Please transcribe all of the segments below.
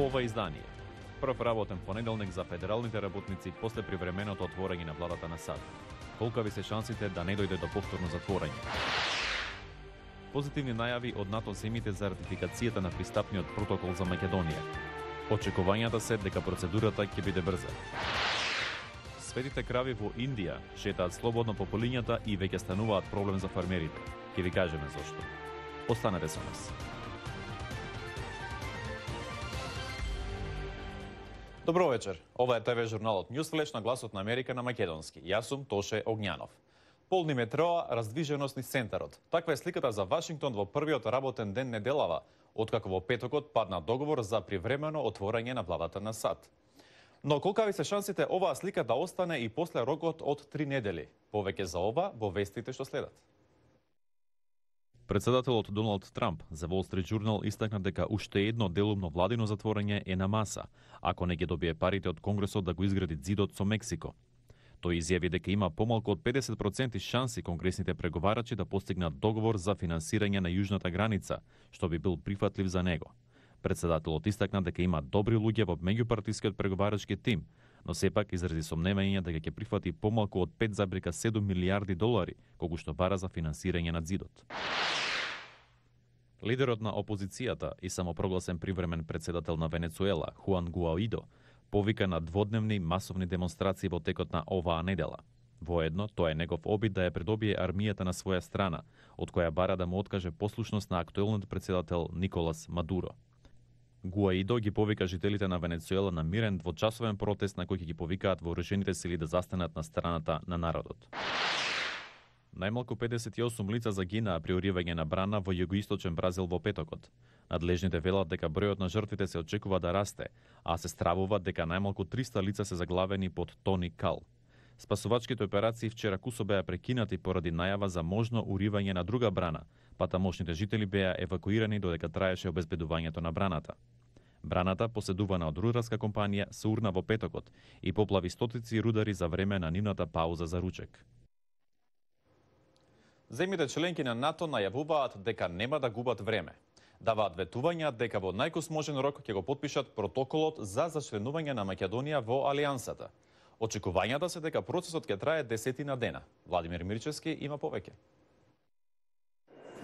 Во ова издание. Прв работен понеделник за федералните работници после привременото отворање на владата на САД. Колкави се шансите да не дојде до повторно затворање? Позитивни најави од НАТО земјите за ратификацијата на пристапниот протокол за Македонија. Очекувањата се дека процедурата ќе биде брза. Светите крави во Индија шетаат слободно по полињата и веќе стануваат проблем за фармерите. Ќе ви кажеме зошто. Останете со нас. Добро вечер. Ова е ТВ журналот Newsflash на гласот на Америка на македонски. Јас сум Тоше Огњанов. Полни метроа, раздвиженост низ центарот. Таква е сликата за Вашингтон во првиот работен ден неделава, откако во петокот падна договор за привремено отворање на владата на САД. Но колкави се шансите оваа слика да остане и после рокот од 3 недели? Повеќе за ова во вестите што следат. Председателот Доналд Трамп за Wall Street Journal истакна дека уште едно делумно владино затворање е на маса, ако не ги добие парите од Конгресот да го изгради зидот со Мексико. Тој изјави дека има помалку од 50% шанси конгресните преговарачи да постигнат договор за финансирање на јужната граница, што би бил прифатлив за него. Председателот истакна дека има добри луѓе во меѓупартискиот преговарачки тим, но сепак изрази сомневање дека ќе прифати помалку од 5,7 милијарди долари, колку што бара за финансирање на зидот. Лидерот на опозицијата и самопрогласен привремен председател на Венецуела, Хуан Гуаидо, повика на дводневни масовни демонстрации во текот на оваа недела. Воедно, тоа е негов обид да ја придобие армијата на своја страна, од која бара да му откаже послушност на актуелниот председател Николас Мадуро. Гуаидо ги повика жителите на Венецуела на мирен двочасовен протест на кој ќе ги повикаат вооружените сили да застанат на страната на народот. Најмалку 58 лица загинаа при уривање на брана во југоисточен Бразил во петокот. Надлежните велат дека бројот на жртвите се очекува да расте, а се стравуваат дека најмалку 300 лица се заглавени под Тони Кал. Спасувачките операции вчера кусо беа прекинати поради најава за можно уривање на друга брана, па тамошните жители беа евакуирани додека траеше обезбедувањето на браната. Браната, поседувана од рударска компанија, се урна во петокот и поплави стотици рудари за време на нивната пауза за ручек. Земјите членки на НАТО најавуваат дека нема да губат време. Даваат ветувања дека во најкосможен рок ќе го потпишат протоколот за зачленување на Македонија во Алијансата. Очекувањата се дека процесот ќе трае 10 дена. Владимир Мирчевски има повеќе.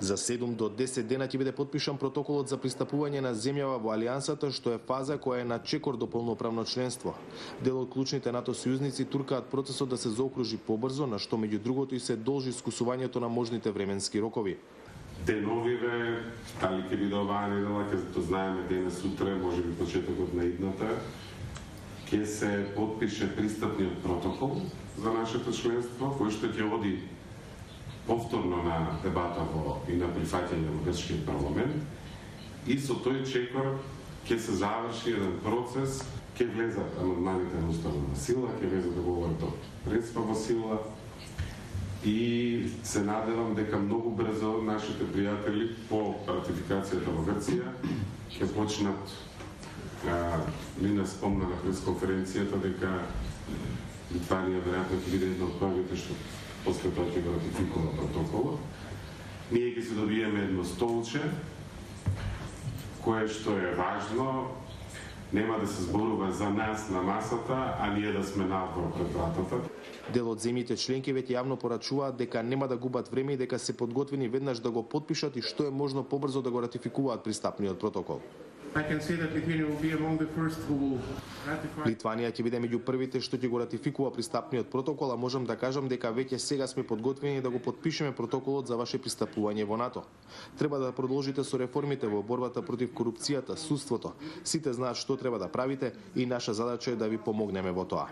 За 7 до 10 дена ќе биде потпишан протоколот за пристапување на земјава во Алијансата, што е фаза која е на чекор до полноправно членство. Дел од клучните НАТО сојузници туркаат процесот да се заокружи побрзо, на што меѓу другото и се должи скусувањето на можните временски рокови. Деновиве, дали ќе биде оваа недела, ќе то знаеме денес утре, можеби почетокот на идната, ќе се потпише пристапниот протокол за нашето членство, кој што ќе оди повторно на дебата и на прифаќање во грчкиот парламент, и со тој чекор ќе се заврши еден процес, ќе влезат амандманите на уставна сила, ќе влезат договорот од Преспа во сила, и се надевам дека многу брзо нашите пријатели по ратификацијата во Грција ќе почнат, Лина спомна на пресконференцијата дека Литванија веројатно ќе биде една од првите што после тоа ќе го ратификува протоколот. Ние ќе се добиеме едно столче, кое што е важно, нема да се зборува за нас на масата, а ние да сме надвор пред вратата. Дел од земјите членки веќе јавно порачуваат дека нема да губат време и дека се подготвени веднаш да го потпишат и што е можно побрзо да го ратификуваат пристапниот протокол. Литванија ќе биде меѓу првите што ќе го ратификува пристапниот протокол, а можам да кажам дека веќе сега сме подготвени да го потпишеме протоколот за ваше пристапување во НАТО. Треба да продолжите со реформите во борбата против корупцијата, судството. Сите знаат што треба да правите и наша задача е да ви помогнеме во тоа.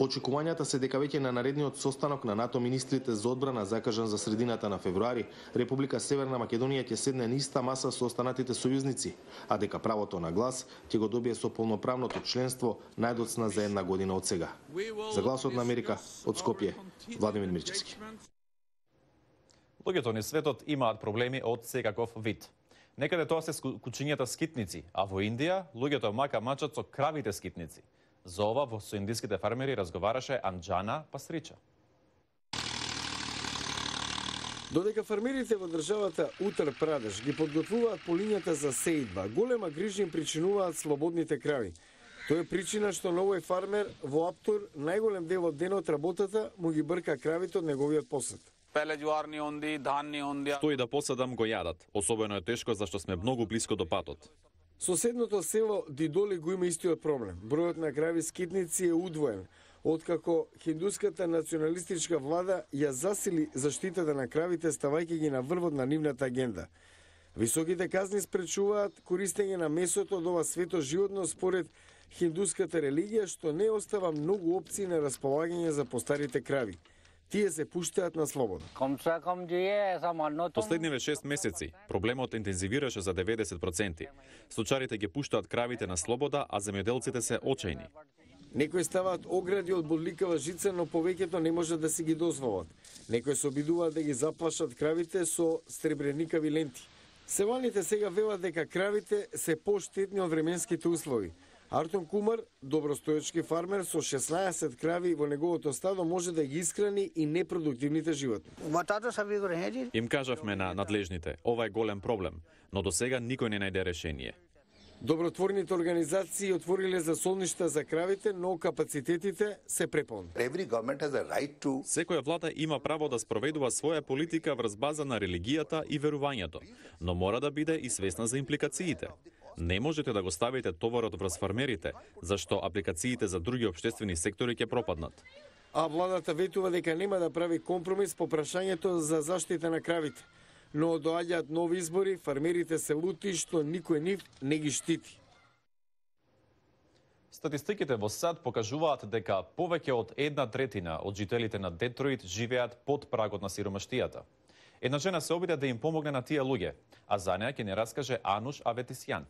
Очекувањата се дека веќе на наредниот состанок на НАТО министрите за одбрана закажан за средината на февруари, Република Северна Македонија ќе седне на иста маса со останатите сојузници, а дека правото на глас ќе го добие со полноправното членство најдоцна за една година од сега. За гласот на Америка, од Скопје, Владимир Мирчевски. Луѓето низ светот имаат проблеми од секаков вид. Некаде тоа се кучињата скитници, а во Индија луѓето мака мачат со кравите скитници. За ова со индиските фармери разговараше Анџана Пасрича. Додека фермерите во државата Утар Прадеш ги подготвуваат полињата за сеидба, голема грижа им причинуваат слободните крави. Тоа е причина што на овој фармер во Аптур најголем дел од денот работата му ги брка кравите од неговиот посет. Стои да посадам го јадат. Особено е тешко зашто сме многу блиско до патот. Соседното село Дидоли го има истиот проблем. Бројот на крави скитници е удвоен, откако хиндуската националистичка влада ја засили заштитата на кравите, ставајќи ги на врвот на нивната агенда. Високите казни спречуваат користење на месото од ова свето животно според хиндуската религија, што не остава многу опции на располагање за постарите крави. Тие се пуштаат на слобода. Последниве 6 месеци проблемот интензивираше за 90%. Сточарите ги пуштаат кравите на слобода, а земјоделците се очајни. Некои ставаат огради од бодликава жица, но повеќето не можат да си ги дозволат. Некои се обидуваат да ги заплашат кравите со сребреникави ленти. Селаните сега велат дека кравите се поштетни од временските услови. Артон Кумар, добростоечки фармер со 16 крави во неговото стадо, може да ги искрани и непродуктивните животни. Им кажавме на надлежните, ова е голем проблем, но до сега никој не најде решение. Добротворните организации отвориле за солништа за кравите, но капацитетите се преполни. Секоја влада има право да спроведува своја политика врз база на религијата и верувањето, но мора да биде и свесна за импликациите. Не можете да го ставите товарот врз фармерите, зашто апликациите за други општествени сектори ќе пропаднат. А владата ветува дека нема да прави компромис по прашањето за заштита на кравите. Но доаѓаат нови избори, фармерите се лути што никој нив не ги штити. Статистиките во САД покажуваат дека повеќе од 1/3 од жителите на Детройт живеат под прагот на сиромаштијата. Една жена се обиде да им помогне на тие луѓе, а за неа ќе не раскаже Ануш Аветисјан.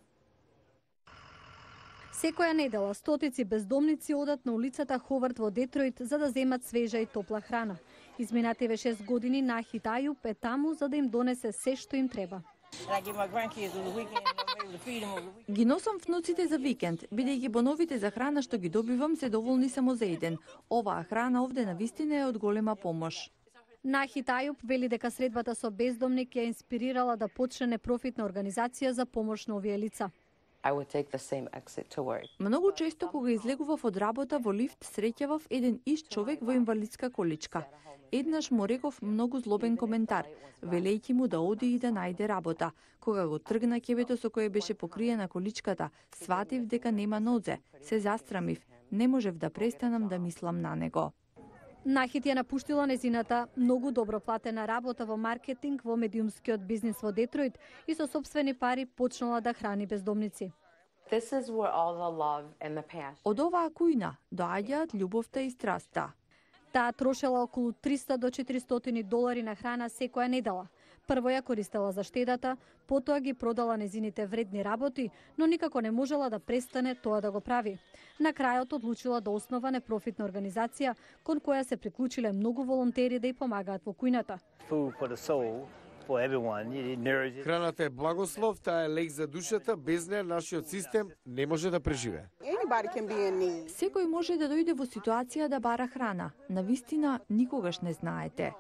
Секоја недела стотици бездомници одат на улицата Ховард во Детройт за да земат свежа и топла храна. Изминативе 6 години Нахит Ајуп е таму за да им донесе се што им треба. Ги носам внуците за викенд, бидејќи боновите за храна што ги добивам се доволни само за еден. Оваа храна овде навистина е од голема помош. Нахит Ајуп вели дека средбата со бездомник ја инспирирала да почне непрофитна организација за помош на овие лица. Многу често кога излегував од работа во лифт среќавав еден ист човек во инвалидска количка. Еднаш му реков многу злобен коментар, велејќи му да оди и да најде работа. Кога го тргна ќебето со кое беше покриена количката, сватив дека нема нозе, се застрамив, не можев да престанам да мислам на него. Нахит ја напуштила незината многу добро платена работа во маркетинг во медиумскиот бизнис во Детройт и со сопствени пари почнала да храни бездомници. Од оваа кујна доаѓаат љубовта и страста. Таа трошела околу 300 до 400 долари на храна секоја недела. Прво ја користела за штедата, потоа ги продала незините вредни работи, но никако не можела да престане тоа да го прави. На крајот одлучила да основа непрофитна организација кон која се приклучиле многу волонтери да ја помагаат во кујната. Храната е благослов, таа е лек за душата, без неа нашиот систем не може да преживее. Секој може да дојде во ситуација да бара храна. Навистина, никогаш не знаете.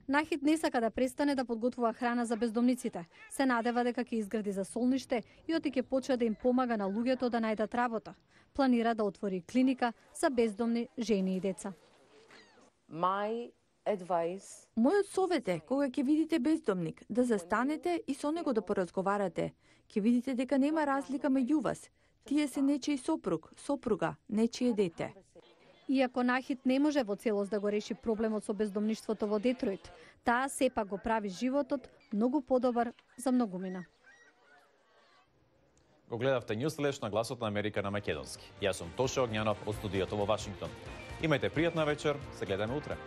Нахит не сака да престане да подготвува храна за бездомниците. Се надева дека ќе изгради за солниште и оти ќе почне да им помага на луѓето да најдат работа. Планира да отвори клиника за бездомни жени и деца. Мојот совет е, кога ќе видите бездомник, да застанете и со него да поразговарате. Ќе видите дека нема разлика меѓу вас. Тие се нечиј сопруг, сопруга, нечие дете. Иако Нахит не може во целост да го реши проблемот со бездомништвото во Детройт, таа сепак го прави животот многу подобар за многумина. Го гледавте Ньюслеш на Гласот на Америка на македонски. Јас сум Тоше Огњанов од студиото во Вашингтон. Имајте пријатна вечер, се гледаме утре.